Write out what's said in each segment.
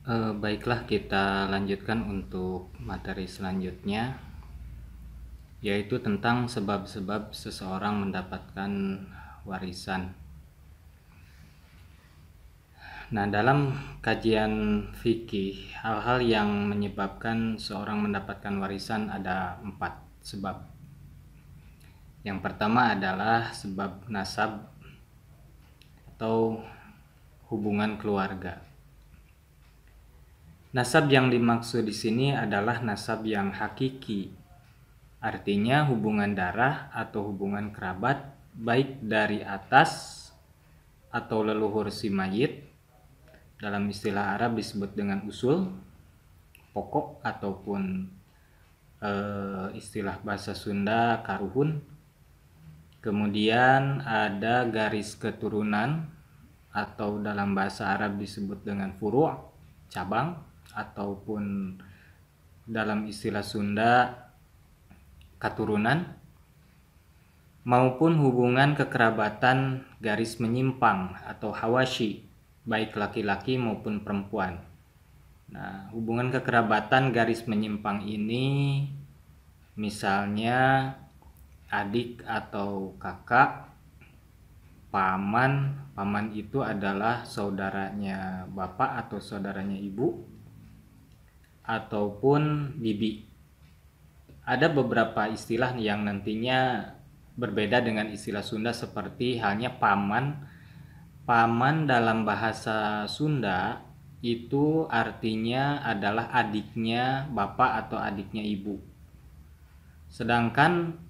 Baiklah, kita lanjutkan untuk materi selanjutnya, yaitu tentang sebab-sebab seseorang mendapatkan warisan. Nah, dalam kajian fikih, hal-hal yang menyebabkan seorang mendapatkan warisan ada 4 sebab. Yang pertama adalah sebab nasab atau hubungan keluarga. Nasab yang dimaksud di sini adalah nasab yang hakiki. Artinya hubungan darah atau hubungan kerabat baik dari atas atau leluhur si mayit, dalam istilah Arab disebut dengan usul, pokok, ataupun istilah bahasa Sunda karuhun. Kemudian ada garis keturunan atau dalam bahasa Arab disebut dengan furu', cabang, ataupun dalam istilah Sunda keturunan, maupun hubungan kekerabatan garis menyimpang atau hawashi, baik laki-laki maupun perempuan. Nah, hubungan kekerabatan garis menyimpang ini misalnya adik atau kakak, paman. Paman itu adalah saudaranya bapak atau saudaranya ibu, ataupun bibi. Ada beberapa istilah yang nantinya berbeda dengan istilah Sunda, seperti halnya paman. Paman dalam bahasa Sunda itu artinya adalah adiknya bapak atau adiknya ibu. Sedangkan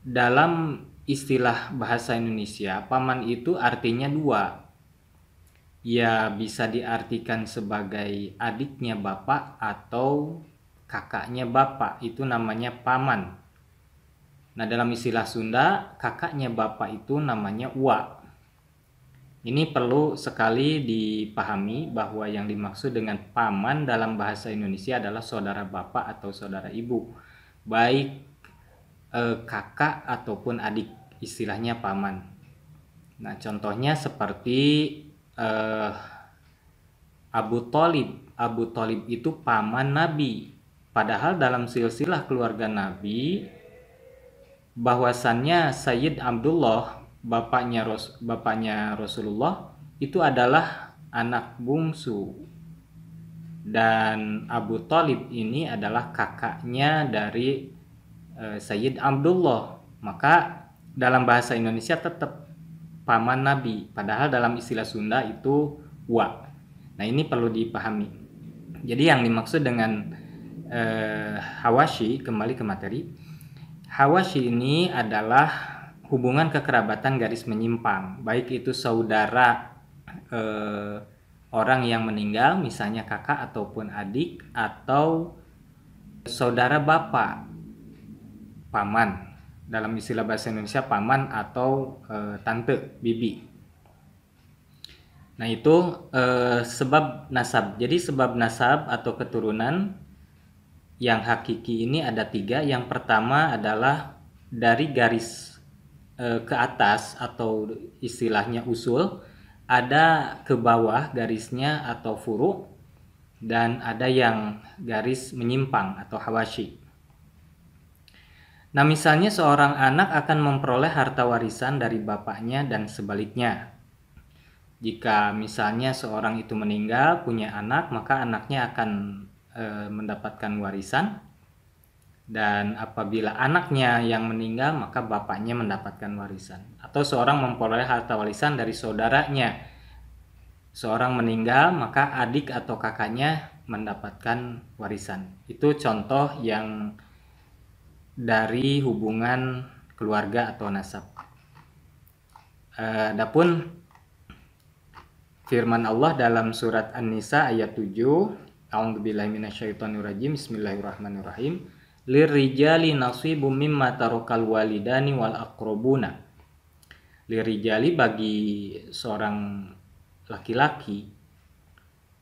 dalam istilah bahasa Indonesia, paman itu artinya 2. Ya, bisa diartikan sebagai adiknya bapak atau kakaknya bapak, itu namanya paman. Nah, dalam istilah Sunda, kakaknya bapak itu namanya uwa. Ini perlu sekali dipahami bahwa yang dimaksud dengan paman dalam bahasa Indonesia adalah saudara bapak atau saudara ibu, baik kakak ataupun adik, istilahnya paman. Nah, contohnya seperti Abu Thalib. Abu Thalib itu paman Nabi. Padahal dalam silsilah keluarga Nabi, bahwasannya Sayyid Abdullah, bapaknya Rasulullah, itu adalah anak bungsu. Dan Abu Thalib ini adalah kakaknya dari Sayyid Abdullah. Maka dalam bahasa Indonesia tetap paman Nabi, padahal dalam istilah Sunda itu wa. Nah, ini perlu dipahami. Jadi yang dimaksud dengan hawashi, kembali ke materi, hawashi ini adalah hubungan kekerabatan garis menyimpang, baik itu saudara orang yang meninggal, misalnya kakak ataupun adik, atau saudara bapak, paman. Dalam istilah bahasa Indonesia paman atau tante, bibi. Nah, itu sebab nasab. Jadi sebab nasab atau keturunan yang hakiki ini ada 3. Yang pertama adalah dari garis ke atas atau istilahnya usul, ada ke bawah garisnya atau furu', dan ada yang garis menyimpang atau hawashi. Nah, misalnya seorang anak akan memperoleh harta warisan dari bapaknya dan sebaliknya. Jika misalnya seorang itu meninggal, punya anak, maka anaknya akan mendapatkan warisan. Dan apabila anaknya yang meninggal, maka bapaknya mendapatkan warisan. Atau seorang memperoleh harta warisan dari saudaranya. Seorang meninggal, maka adik atau kakaknya mendapatkan warisan. Itu contoh yang dari hubungan keluarga atau nasab. Adapun firman Allah dalam surat An-Nisa ayat 7, A'udzubillahi minasyaitonirrajim, Bismillahirrahmanirrahim. Lirijali nasibum mimma tarakal walidani wal aqrabuna. Lirijali, bagi seorang laki-laki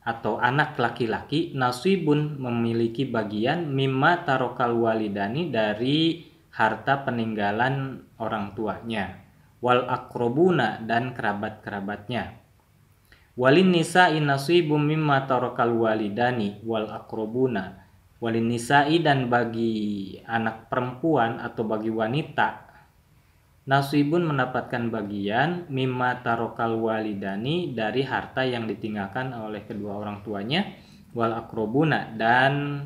atau anak laki-laki, nasibun, memiliki bagian, mimma tarakal walidani, dari harta peninggalan orang tuanya, wal aqrabuna, dan kerabat-kerabatnya. Walin nisa'i nasibum mimma tarakal walidani wal aqrabuna. Walin nisa'i, dan bagi anak perempuan atau bagi wanita, nasibun mendapatkan bagian mimma tarakal walidani dari harta yang ditinggalkan oleh kedua orang tuanya, wal aqrabuna, dan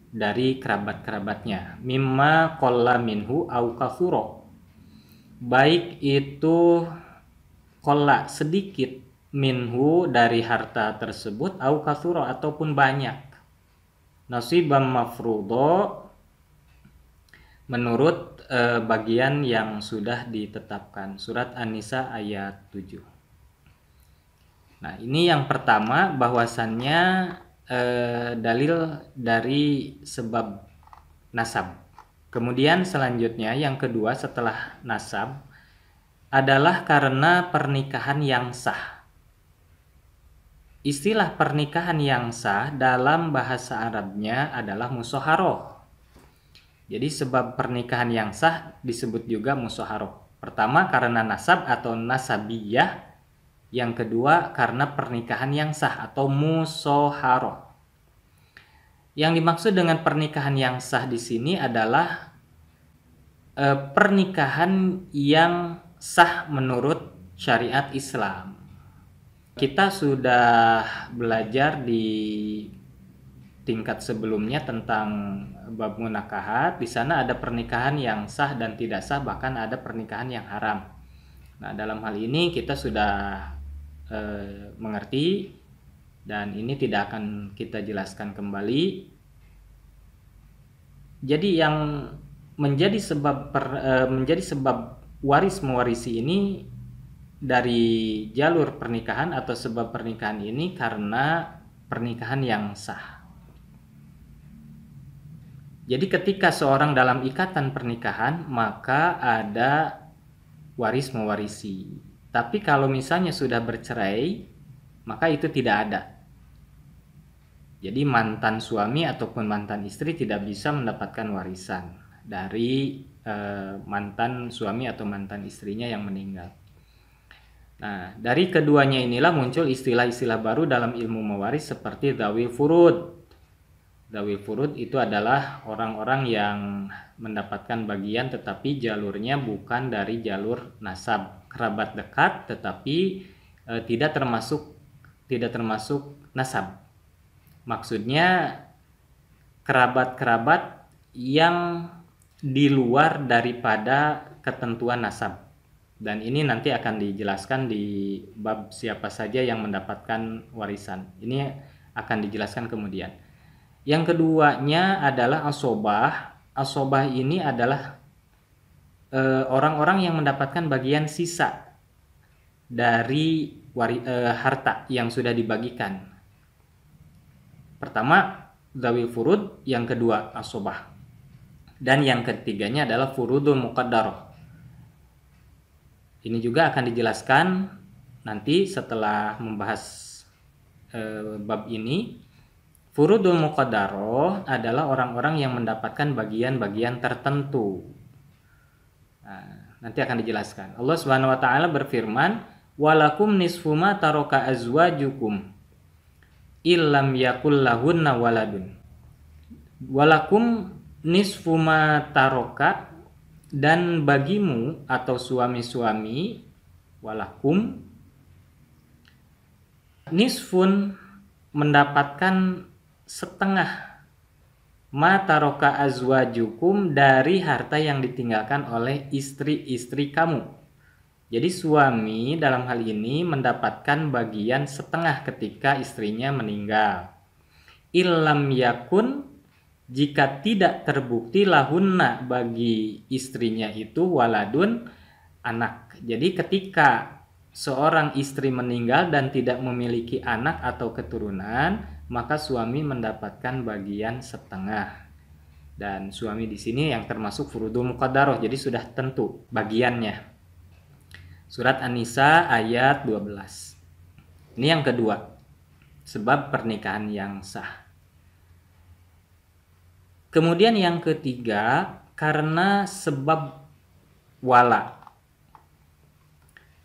dari kerabat-kerabatnya, mimma qalla minhu au kathura, baik itu qalla sedikit, minhu dari harta tersebut, au kathura ataupun banyak, nasibam mafruḍo menurut bagian yang sudah ditetapkan. Surat An-Nisa ayat 7. Nah, ini yang pertama, bahwasannya dalil dari sebab nasab. Kemudian selanjutnya yang kedua setelah nasab adalah karena pernikahan yang sah. Istilah pernikahan yang sah dalam bahasa Arabnya adalah musyaharah. Jadi sebab pernikahan yang sah disebut juga musyaharah. Pertama karena nasab atau nasabiyah. Yang kedua karena pernikahan yang sah atau musyaharah. Yang dimaksud dengan pernikahan yang sah di sini adalah pernikahan yang sah menurut syariat Islam. Kita sudah belajar di tingkat sebelumnya tentang bab munakahat. Di sana ada pernikahan yang sah dan tidak sah, bahkan ada pernikahan yang haram. Nah, dalam hal ini kita sudah mengerti, dan ini tidak akan kita jelaskan kembali. Jadi yang menjadi sebab waris mewarisi ini dari jalur pernikahan atau sebab pernikahan ini karena pernikahan yang sah. Jadi ketika seorang dalam ikatan pernikahan, maka ada waris mewarisi. Tapi kalau misalnya sudah bercerai, maka itu tidak ada. Jadi mantan suami ataupun mantan istri tidak bisa mendapatkan warisan dari mantan suami atau mantan istrinya yang meninggal. Nah, dari keduanya inilah muncul istilah-istilah baru dalam ilmu mewaris seperti dzawil furud. Dzawil furud itu adalah orang-orang yang mendapatkan bagian tetapi jalurnya bukan dari jalur nasab, kerabat dekat, tetapi tidak termasuk nasab. Maksudnya kerabat-kerabat yang di luar daripada ketentuan nasab. Dan ini nanti akan dijelaskan di bab siapa saja yang mendapatkan warisan. Ini akan dijelaskan kemudian. Yang keduanya adalah asobah. Asobah ini adalah orang-orang yang mendapatkan bagian sisa dari harta yang sudah dibagikan. Pertama dzawil furud, yang kedua asobah, dan yang ketiganya adalah furudul muqaddarah. Ini juga akan dijelaskan nanti setelah membahas bab ini. Furudul muqaddarah adalah orang-orang yang mendapatkan bagian-bagian tertentu. Nah, nanti akan dijelaskan. Allah Subhanahu wa taala berfirman, "Walakum nisfu ma taraka azwajukum illam yakul lahunna waladun." Walakum nisfu ma taraka, dan bagimu atau suami-suami, walakum nisfun mendapatkan setengah, ma taroka azwajukum dari harta yang ditinggalkan oleh istri-istri kamu. Jadi suami dalam hal ini mendapatkan bagian setengah ketika istrinya meninggal. Illam yakun, jika tidak terbukti, lahunna bagi istrinya itu, waladun, anak. Jadi ketika seorang istri meninggal dan tidak memiliki anak atau keturunan, maka suami mendapatkan bagian setengah. Dan suami di sini yang termasuk furudul muqaddarah, jadi sudah tentu bagiannya. Surat An-Nisa ayat 12. Ini yang kedua, sebab pernikahan yang sah. Kemudian yang ketiga, karena sebab wala.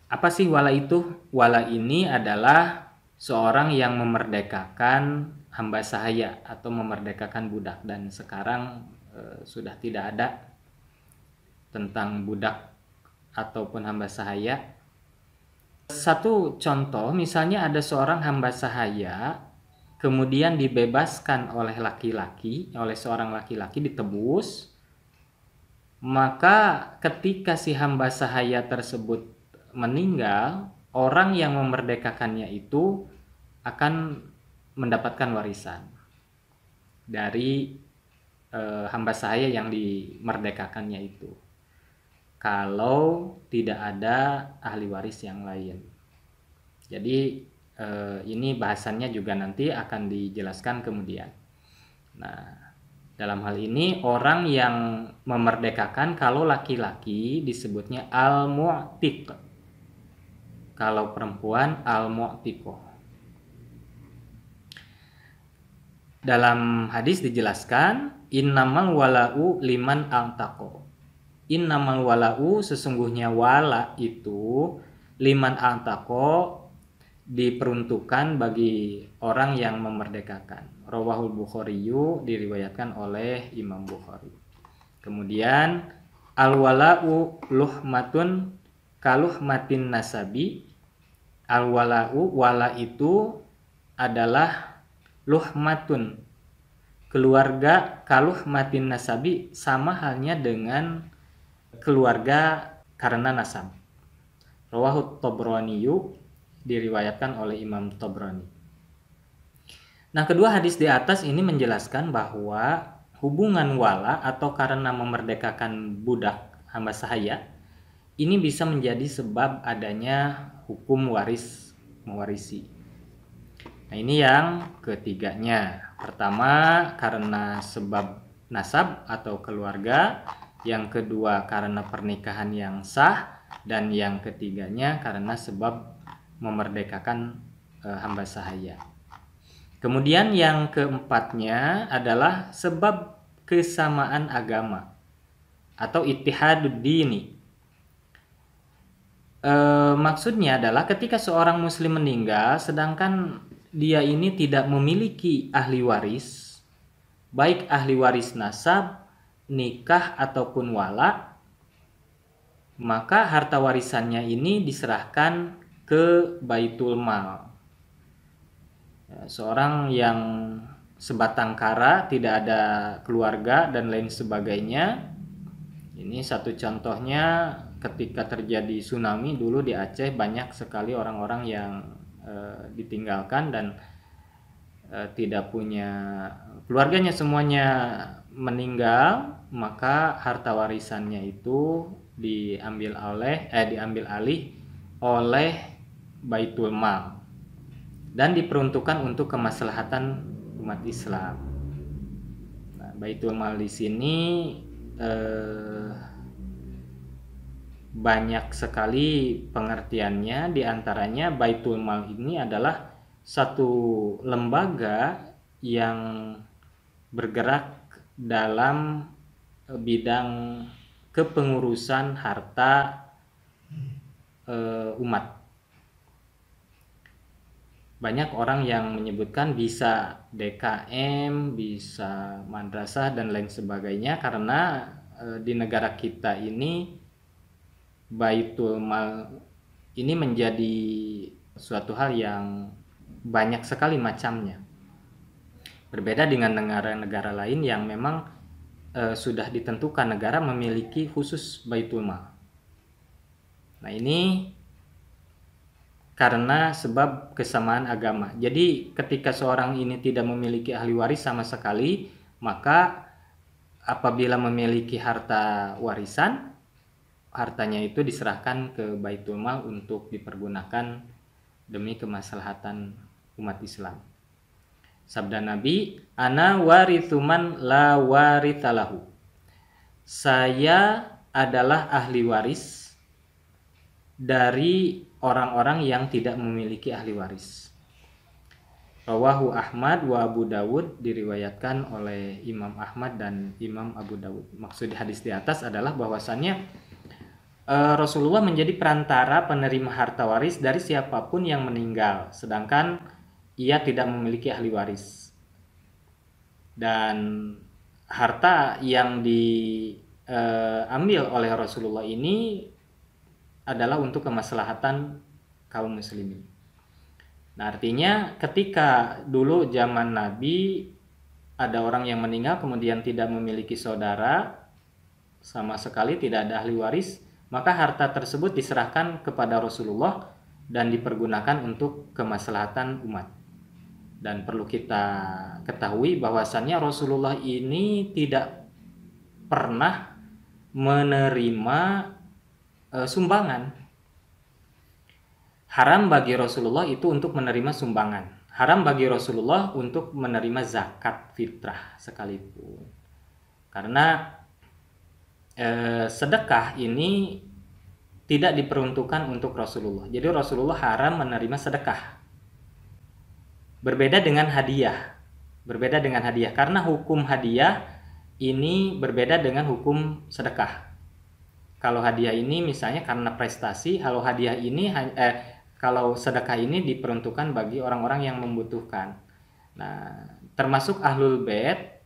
Apa sih wala itu? Wala ini adalah seorang yang memerdekakan hamba sahaya atau memerdekakan budak, dan sekarang sudah tidak ada tentang budak ataupun hamba sahaya. Satu contoh, misalnya ada seorang hamba sahaya kemudian dibebaskan oleh seorang laki-laki, ditebus, maka ketika si hamba sahaya tersebut meninggal, orang yang memerdekakannya itu akan mendapatkan warisan dari hamba sahaya yang dimerdekakannya itu, kalau tidak ada ahli waris yang lain. Jadi ini bahasannya juga nanti akan dijelaskan kemudian. Nah, dalam hal ini orang yang memerdekakan, kalau laki-laki disebutnya al-mu'tiq, kalau perempuan al-mu'tiqoh. Dalam hadis dijelaskan, innamal wala'u liman a'taqo. Innamal wala'u, sesungguhnya wala itu, liman a'taqo, diperuntukkan bagi orang yang memerdekakan. Rawahul Bukhariyu, diriwayatkan oleh Imam Bukhari. Kemudian al-wala'u luhmatun kaluhmatin nasabi. Al-wala'u, wala itu adalah luhmatun, keluarga, kaluhmatin nasabi, sama halnya dengan keluarga karena nasab. Rawahut Tabraniyu, diriwayatkan oleh Imam Tabrani. Nah, kedua hadis di atas ini menjelaskan bahwa hubungan wala atau karena memerdekakan budak hamba sahaya ini bisa menjadi sebab adanya hukum waris mewarisi. Nah, ini yang ketiganya. Pertama, karena sebab nasab atau keluarga. Yang kedua, karena pernikahan yang sah. Dan yang ketiganya, karena sebab memerdekakan hamba sahaya. Kemudian yang keempatnya adalah sebab kesamaan agama atau ittihadud dini. Maksudnya adalah ketika seorang muslim meninggal sedangkan dia ini tidak memiliki ahli waris, baik ahli waris nasab, nikah ataupun wala, maka harta warisannya ini diserahkan ke Baitul Mal. Seorang yang sebatang kara, tidak ada keluarga dan lain sebagainya. Ini satu contohnya ketika terjadi tsunami dulu di Aceh, banyak sekali orang-orang yang ditinggalkan dan tidak punya keluarganya, semuanya meninggal, maka harta warisannya itu diambil alih oleh Baitul Mal dan diperuntukkan untuk kemaslahatan umat Islam. Nah, Baitul Mal di sini banyak sekali pengertiannya. Di antaranya Baitul Mal ini adalah satu lembaga yang bergerak dalam bidang kepengurusan harta umat. Banyak orang yang menyebutkan bisa DKM, bisa madrasah dan lain sebagainya, karena di negara kita ini Baitul Mal ini menjadi suatu hal yang banyak sekali macamnya. Berbeda dengan negara-negara lain yang memang sudah ditentukan negara memiliki khusus Baitul Mal. Nah, ini karena sebab kesamaan agama. Jadi ketika seorang ini tidak memiliki ahli waris sama sekali, maka apabila memiliki harta warisan, hartanya itu diserahkan ke Baitul Mal untuk dipergunakan demi kemaslahatan umat Islam. Sabda Nabi, ana warithuman la warithalahu. Saya adalah ahli waris dari orang-orang yang tidak memiliki ahli waris. Rawahu Ahmad wa Abu Dawud, diriwayatkan oleh Imam Ahmad dan Imam Abu Dawud. Maksud hadis di atas adalah bahwasannya Rasulullah menjadi perantara penerima harta waris dari siapapun yang meninggal, sedangkan ia tidak memiliki ahli waris. Dan harta yang diambil oleh Rasulullah ini adalah untuk kemaslahatan kaum muslimin. Nah, artinya ketika dulu zaman Nabi ada orang yang meninggal kemudian tidak memiliki saudara, sama sekali tidak ada ahli waris, maka harta tersebut diserahkan kepada Rasulullah dan dipergunakan untuk kemaslahatan umat. Dan perlu kita ketahui bahwasannya Rasulullah ini tidak pernah menerima sumbangan. Haram bagi Rasulullah itu untuk menerima sumbangan. Haram bagi Rasulullah untuk menerima zakat fitrah sekalipun. Karena sedekah ini tidak diperuntukkan untuk Rasulullah. Jadi Rasulullah haram menerima sedekah. Berbeda dengan hadiah. Berbeda dengan hadiah karena hukum hadiah ini berbeda dengan hukum sedekah. Kalau hadiah ini misalnya karena prestasi, kalau hadiah ini kalau sedekah ini diperuntukkan bagi orang-orang yang membutuhkan. Nah, termasuk ahlul bait,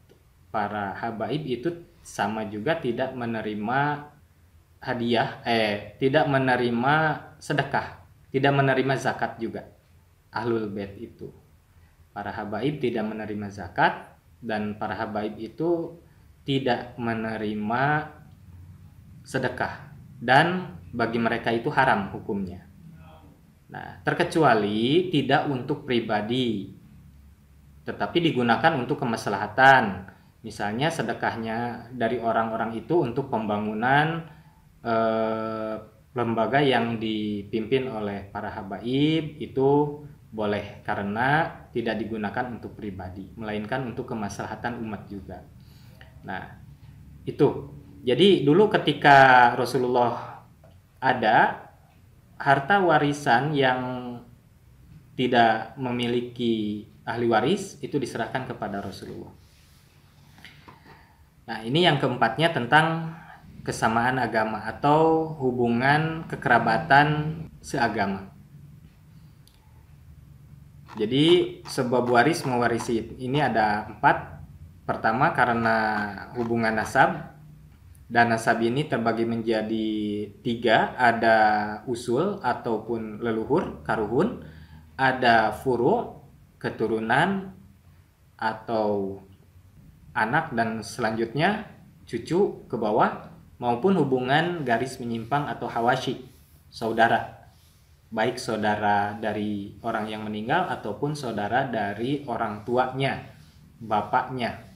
para habaib itu sama juga tidak menerima hadiah, tidak menerima sedekah, tidak menerima zakat juga. Ahlul bait itu, para habaib tidak menerima zakat dan para habaib itu tidak menerima sedekah dan bagi mereka itu haram hukumnya. Nah, terkecuali tidak untuk pribadi, tetapi digunakan untuk kemaslahatan. Misalnya sedekahnya dari orang-orang itu untuk pembangunan lembaga yang dipimpin oleh para habaib itu boleh karena tidak digunakan untuk pribadi, melainkan untuk kemaslahatan umat juga. Nah, itu. Jadi dulu ketika Rasulullah ada, harta warisan yang tidak memiliki ahli waris itu diserahkan kepada Rasulullah. Nah, ini yang keempatnya tentang kesamaan agama atau hubungan kekerabatan seagama. Jadi sebab waris mewarisi ini ada 4. Pertama karena hubungan nasab, dan nasab ini terbagi menjadi 3, ada usul ataupun leluhur, karuhun, ada furu, keturunan atau anak dan selanjutnya cucu ke bawah, maupun hubungan garis menyimpang atau hawashi, saudara, baik saudara dari orang yang meninggal ataupun saudara dari orang tuanya, bapaknya.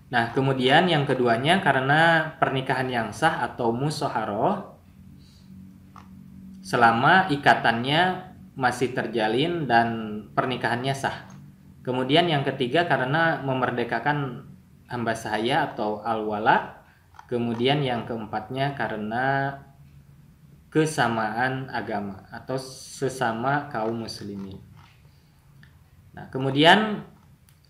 Nah, kemudian yang keduanya karena pernikahan yang sah atau musyawarah selama ikatannya masih terjalin dan pernikahannya sah. Kemudian yang ketiga karena memerdekakan hamba sahaya atau al-wala. Kemudian yang keempatnya karena kesamaan agama atau sesama kaum muslimin. Nah, kemudian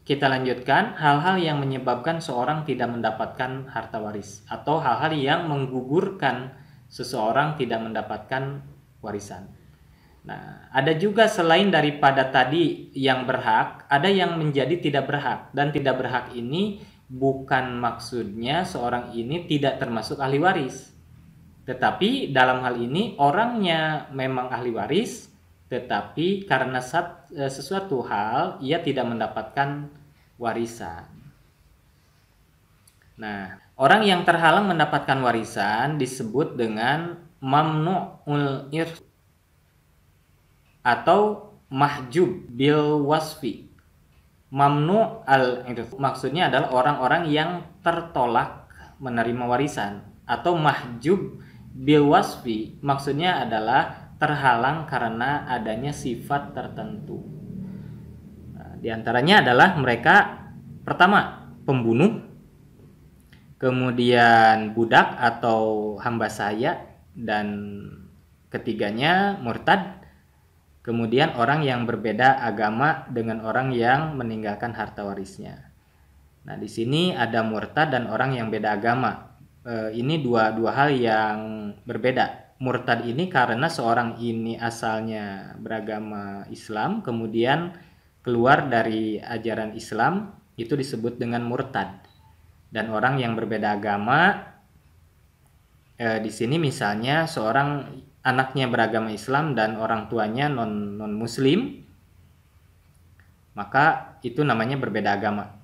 kita lanjutkan hal-hal yang menyebabkan seorang tidak mendapatkan harta waris atau hal-hal yang menggugurkan seseorang tidak mendapatkan warisan. Nah, ada juga selain daripada tadi yang berhak, ada yang menjadi tidak berhak. Dan tidak berhak ini bukan maksudnya seorang ini tidak termasuk ahli waris. Tetapi dalam hal ini orangnya memang ahli waris, tetapi karena sesuatu hal ia tidak mendapatkan warisan. Nah, orang yang terhalang mendapatkan warisan disebut dengan mamnu'ul irth atau mahjub bil wasfi. Mamnu al-irth maksudnya adalah orang-orang yang tertolak menerima warisan, atau mahjub bil wasfi maksudnya adalah terhalang karena adanya sifat tertentu. Nah, di antaranya adalah mereka pertama pembunuh, kemudian budak atau hamba sahaya, dan ketiganya murtad, kemudian orang yang berbeda agama dengan orang yang meninggalkan harta warisnya. Nah, di sini ada murtad dan orang yang beda agama. Ini dua hal yang berbeda. Murtad ini karena seorang ini asalnya beragama Islam, kemudian keluar dari ajaran Islam, itu disebut dengan murtad. Dan orang yang berbeda agama, di sini misalnya seorang anaknya beragama Islam dan orang tuanya non Muslim, maka itu namanya berbeda agama.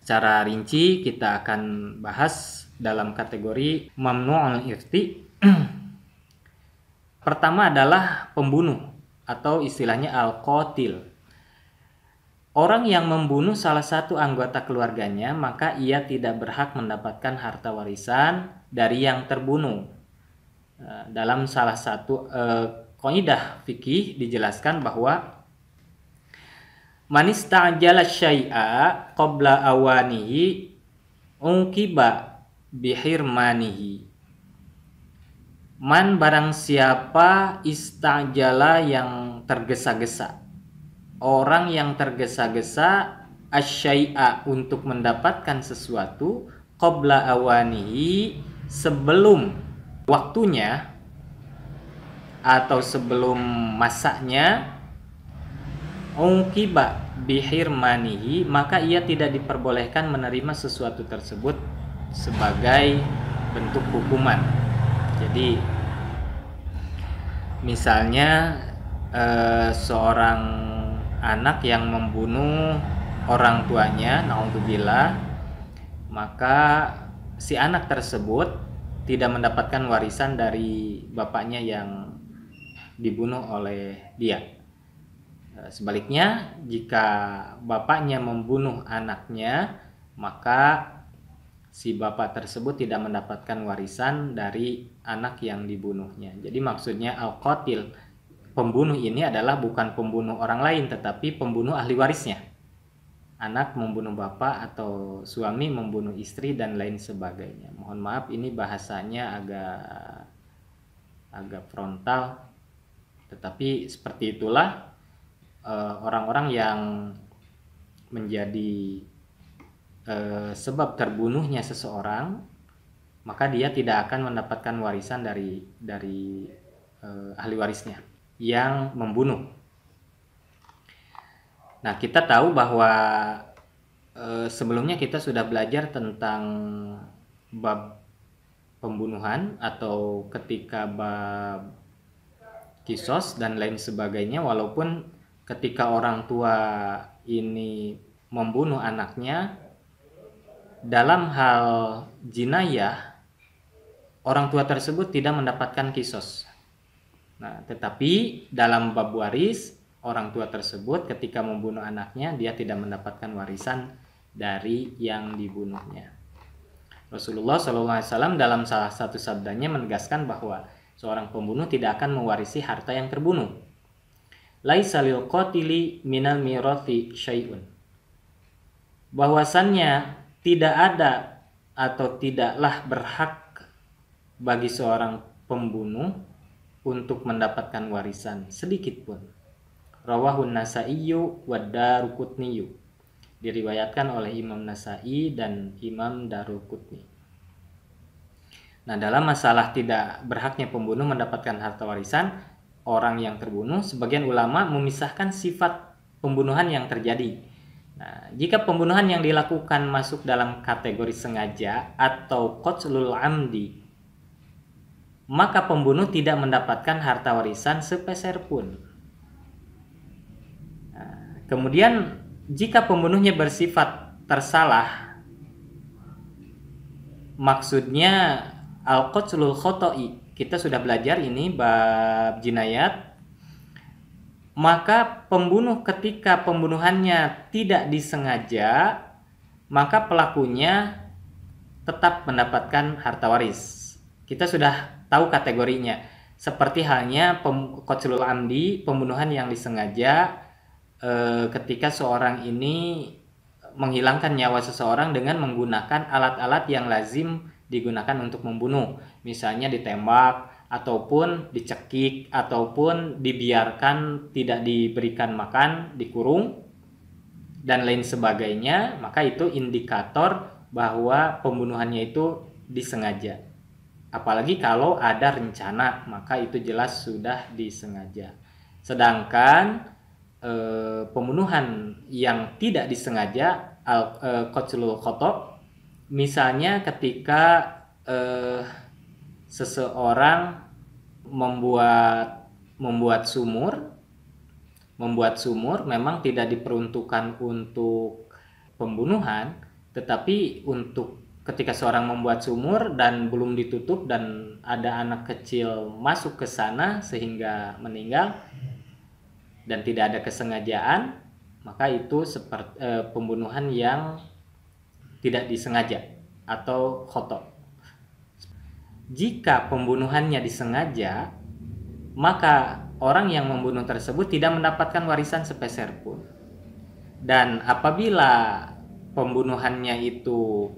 Secara rinci kita akan bahas dalam kategori mamnu'ul irti. Pertama adalah pembunuh atau istilahnya al-qatil. Orang yang membunuh salah satu anggota keluarganya, maka ia tidak berhak mendapatkan harta warisan dari yang terbunuh. Dalam salah satu kaidah fikih dijelaskan bahwa man ista'jala syai'a qabla awanihi unqiba bihirmanihi. Man barang siapa istajala yang tergesa-gesa. Orang yang tergesa-gesa asyai'a untuk mendapatkan sesuatu qabla awanihi sebelum waktunya atau sebelum masanya, unqiba bihirmanihi, maka ia tidak diperbolehkan menerima sesuatu tersebut sebagai bentuk hukuman. Jadi misalnya seorang anak yang membunuh orang tuanya, naudzubillah, maka si anak tersebut tidak mendapatkan warisan dari bapaknya yang dibunuh oleh dia. Sebaliknya, jika bapaknya membunuh anaknya, maka si bapak tersebut tidak mendapatkan warisan dari anak yang dibunuhnya. Jadi maksudnya al-qatil, pembunuh ini adalah bukan pembunuh orang lain, tetapi pembunuh ahli warisnya. Anak membunuh bapak atau suami membunuh istri dan lain sebagainya. Mohon maaf, ini bahasanya agak frontal, tetapi seperti itulah orang-orang yang menjadi sebab terbunuhnya seseorang, maka dia tidak akan mendapatkan warisan dari ahli warisnya yang membunuh. Nah, kita tahu bahwa sebelumnya kita sudah belajar tentang bab pembunuhan atau ketika bab kisos dan lain sebagainya, walaupun ketika orang tua ini membunuh anaknya, dalam hal jinayah orang tua tersebut tidak mendapatkan kisos. Nah, tetapi dalam bab waris, orang tua tersebut ketika membunuh anaknya, dia tidak mendapatkan warisan dari yang dibunuhnya. Rasulullah SAW dalam salah satu sabdanya menegaskan bahwa seorang pembunuh tidak akan mewarisi harta yang terbunuh. Laisa lil qatili minal mirathi syai'un. Bahwasannya tidak ada atau tidaklah berhak bagi seorang pembunuh untuk mendapatkan warisan sedikit pun. Rawahun Nasaiyu wa Daruqutniyu. Diriwayatkan oleh Imam Nasai dan Imam Daruqutni. Nah, dalam masalah tidak berhaknya pembunuh mendapatkan harta warisan orang yang terbunuh, sebagian ulama memisahkan sifat pembunuhan yang terjadi. Nah, jika pembunuhan yang dilakukan masuk dalam kategori sengaja atau qatlul amdi, maka pembunuh tidak mendapatkan harta warisan sepeser pun. Nah, kemudian jika pembunuhnya bersifat tersalah, maksudnya al-qatlul khoto'i, kita sudah belajar ini bab jinayat, maka pembunuh ketika pembunuhannya tidak disengaja, maka pelakunya tetap mendapatkan harta waris. Kita sudah tahu kategorinya, seperti halnya qatlul amdi, pembunuhan yang disengaja, ketika seorang ini menghilangkan nyawa seseorang dengan menggunakan alat-alat yang lazim digunakan untuk membunuh, misalnya ditembak ataupun dicekik ataupun dibiarkan tidak diberikan makan, dikurung dan lain sebagainya, maka itu indikator bahwa pembunuhannya itu disengaja. Apalagi kalau ada rencana, maka itu jelas sudah disengaja. Sedangkan pembunuhan yang tidak disengaja, qatlul khata', misalnya ketika seseorang membuat sumur memang tidak diperuntukkan untuk pembunuhan, tetapi untuk ketika seorang membuat sumur dan belum ditutup dan ada anak kecil masuk ke sana sehingga meninggal dan tidak ada kesengajaan, maka itu seperti pembunuhan yang tidak disengaja atau khata'. Jika pembunuhannya disengaja, maka orang yang membunuh tersebut tidak mendapatkan warisan sepeser pun. Dan apabila pembunuhannya itu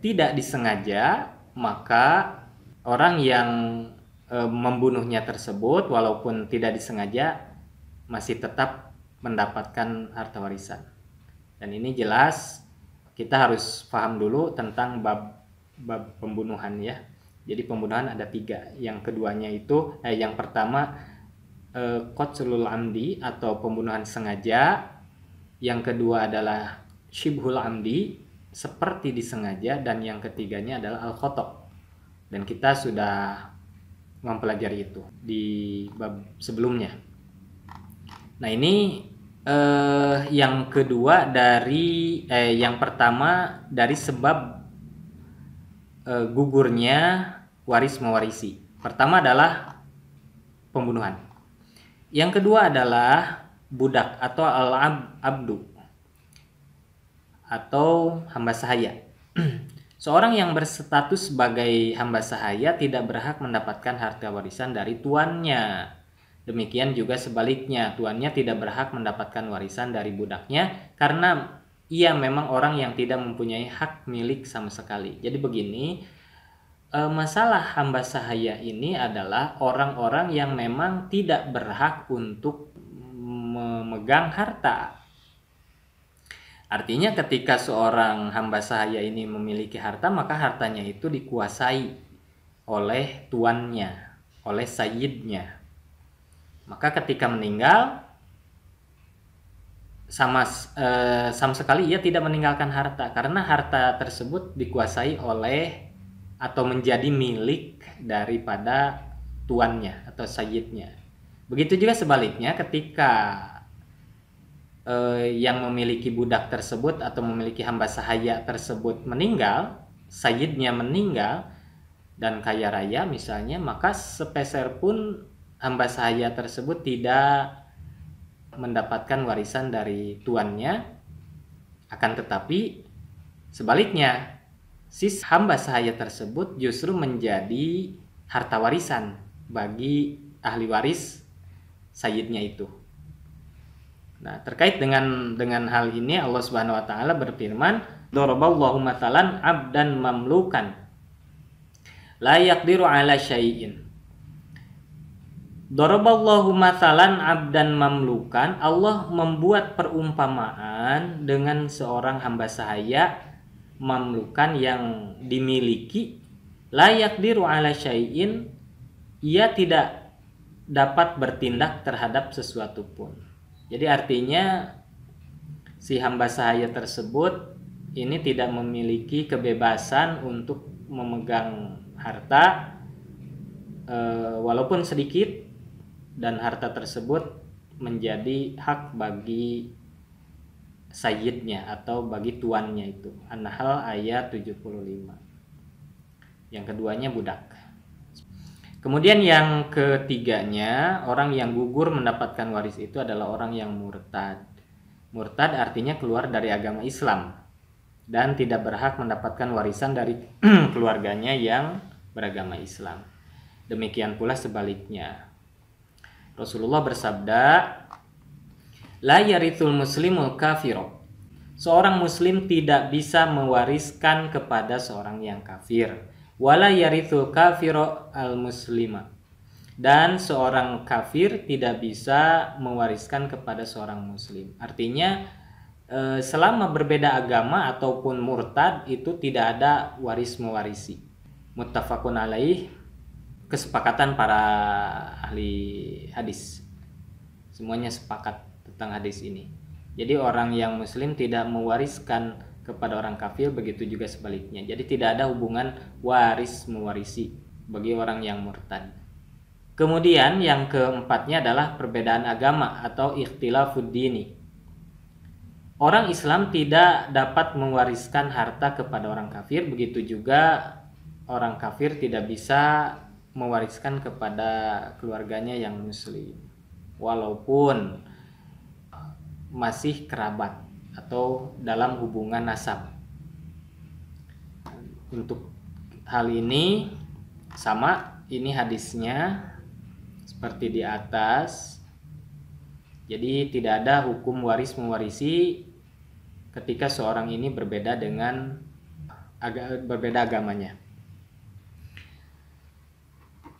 tidak disengaja, maka orang yang membunuhnya tersebut walaupun tidak disengaja masih tetap mendapatkan harta warisan. Dan ini jelas kita harus paham dulu tentang bab pembunuhan ya. Jadi pembunuhan ada 3. Yang keduanya itu yang pertama qatlul amdi atau pembunuhan sengaja. Yang kedua adalah syibhul amdi, seperti disengaja, dan yang ketiganya adalah al khata'. Dan kita sudah mempelajari itu di bab sebelumnya. Nah, ini yang kedua dari yang pertama dari sebab gugurnya waris mewarisi. Pertama adalah pembunuhan. Yang kedua adalah budak atau al-abdu atau hamba sahaya. Seorang yang berstatus sebagai hamba sahaya tidak berhak mendapatkan harta warisan dari tuannya. Demikian juga sebaliknya, tuannya tidak berhak mendapatkan warisan dari budaknya karena ia memang orang yang tidak mempunyai hak milik sama sekali. Jadi begini, masalah hamba sahaya ini adalah orang-orang yang memang tidak berhak untuk memegang harta. Artinya ketika seorang hamba sahaya ini memiliki harta, maka hartanya itu dikuasai oleh tuannya, oleh sayyidnya. Maka ketika meninggal, sama sekali ia tidak meninggalkan harta, karena harta tersebut dikuasai oleh atau menjadi milik daripada tuannya atau sayyidnya. Begitu juga sebaliknya, ketika yang memiliki budak tersebut atau memiliki hamba sahaya tersebut meninggal, sayyidnya meninggal dan kaya raya misalnya, maka sepeser pun hamba sahaya tersebut tidak mendapatkan warisan dari tuannya. Akan tetapi sebaliknya, si hamba sahaya tersebut justru menjadi harta warisan bagi ahli waris sayyidnya itu. Nah, terkait dengan hal ini Allah Subhanahu wa taala berfirman, "Daraballahu matalan 'abdan mamlukan la yaqdiru 'ala syai'in." Daraballahu matalan 'abdan mamlukan, Allah membuat perumpamaan dengan seorang hamba sahaya mamlukan yang dimiliki, la yaqdiru 'ala syai'in, ia tidak dapat bertindak terhadap sesuatu pun. Jadi artinya si hamba sahaya tersebut ini tidak memiliki kebebasan untuk memegang harta walaupun sedikit, dan harta tersebut menjadi hak bagi sayyidnya atau bagi tuannya itu. An-Nahl ayat 75. Yang keduanya budak. Kemudian yang ketiganya, orang yang gugur mendapatkan waris itu adalah orang yang murtad. Murtad artinya keluar dari agama Islam dan tidak berhak mendapatkan warisan dari keluarganya yang beragama Islam. Demikian pula sebaliknya. Rasulullah bersabda, la yarithul muslimul kafiro. Seorang muslim tidak bisa mewariskan kepada seorang yang kafir. Wala yarithul kafiro al muslima. Dan seorang kafir tidak bisa mewariskan kepada seorang muslim. Artinya selama berbeda agama ataupun murtad itu tidak ada waris mewarisi. Muttafaqun alaih, kesepakatan para ahli hadis. Semuanya sepakat tentang hadis ini. Jadi orang yang muslim tidak mewariskan kepada orang kafir, begitu juga sebaliknya. Jadi tidak ada hubungan waris mewarisi bagi orang yang murtad. Kemudian yang keempatnya adalah perbedaan agama atau ikhtilafud dini. Orang Islam tidak dapat mewariskan harta kepada orang kafir, begitu juga orang kafir tidak bisa mewariskan kepada keluarganya yang muslim, walaupun masih kerabat atau dalam hubungan nasab. Untuk hal ini sama, ini hadisnya seperti di atas. Jadi tidak ada hukum waris mewarisi ketika seorang ini berbeda agamanya.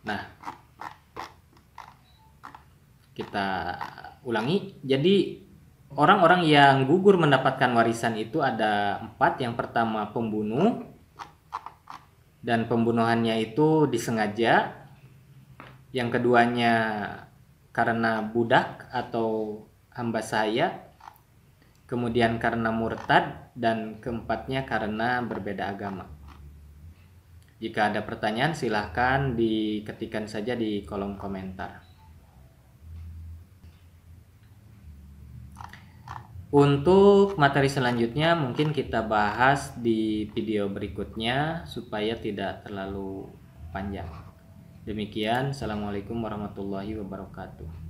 Nah, kita ulangi. Jadi orang-orang yang gugur mendapatkan warisan itu ada 4. Yang pertama pembunuh, dan pembunuhannya itu disengaja. Yang keduanya karena budak atau hamba sahaya. Kemudian karena murtad, dan keempatnya karena berbeda agama. Jika ada pertanyaan silahkan diketikkan saja di kolom komentar. Untuk materi selanjutnya mungkin kita bahas di video berikutnya supaya tidak terlalu panjang. Demikian, Assalamualaikum warahmatullahi wabarakatuh.